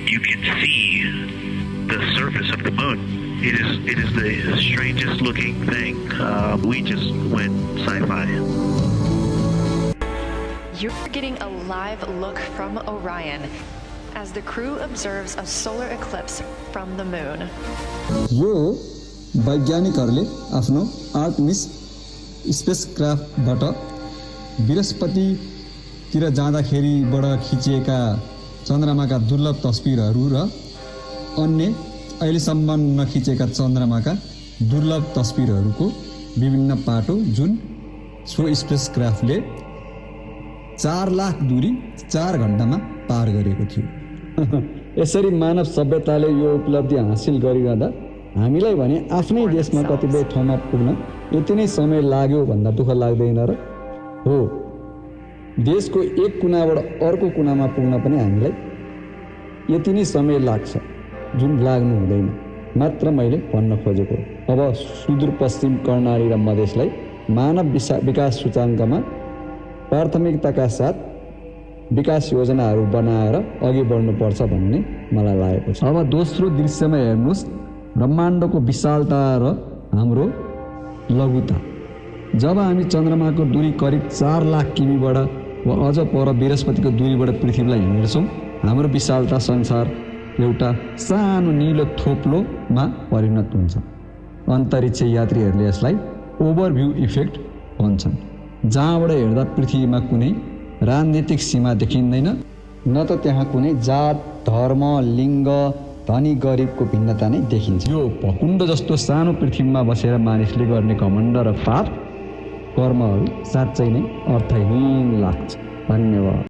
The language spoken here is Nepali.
you can see the surface of the moon. It is the strangest looking thing. We just went sci-fi. You're getting a live look from Orion as the crew observes a solar eclipse from the moon. यो वैज्ञानिकहरूले आफ्नो आर्टेमिस स्पेसक्राफ्टबाट बृहस्पतितिर जाँदाखेरिबाट खिचिएका चन्द्रमाका दुर्लभ तस्बिरहरू र अन्य अहिलेसम्म नखिचेका चन्द्रमाका दुर्लभ तस्बिरहरूको विभिन्न पाटो जुन सो स्पेसक्राफ्टले 4 लाख दूरी 4 घण्टामा पार गरेको थियो। यसरी मानव सभ्यताले यो उपलब्धि हासिल गरिरहँदा हामीलाई भने आफ्नै देशमा कतिपय ठाउँमा पुग्न यति नै समय लाग्यो भन्दा दुःख लाग्दैन र? हो, देशको एक कुनाबाट अर्को कुनामा पुग्न पनि हामीलाई यति नै समय लाग्छ जुन लाग्नु हुँदैन मात्र मैले भन्न खोजेको। अब सुदूरपश्चिम कर्णाली र मधेसलाई मानव विकास सूचाङ्कमा प्राथमिकताका साथ विकास योजनाहरू बनाएर अघि बढ्नुपर्छ भन्ने मलाई लागेको छ। अब दोस्रो दृश्यमा हेर्नुहोस्, ब्रह्माण्डको विशालता र हाम्रो लघुता। जब हामी चन्द्रमाको दूरी करिब 4 लाख किमीबाट वा अझ पर बृहस्पतिको दूरीबाट पृथ्वीलाई हिँड्छौँ, हाम्रो विशालता संसार एउटा सानो नीलो थोप्लोमा परिणत हुन्छ। अन्तरिक्ष यात्रीहरूले यसलाई ओभरभ्यू इफेक्ट भन्छन्, जहाँबाट हेर्दा पृथ्वीमा कुनै राजनीतिक सीमा देखिँदैन, न त त्यहाँ कुनै जात, धर्म, लिङ्ग, धनी गरिबको भिन्नता नै देखिन्छ। यो भकुण्ड जस्तो सानो पृथ्वीमा बसेर मानिसले गर्ने घमण्ड र पाप कर्महरू साँच्चै नै अर्थहीन लाग्छ। धन्यवाद।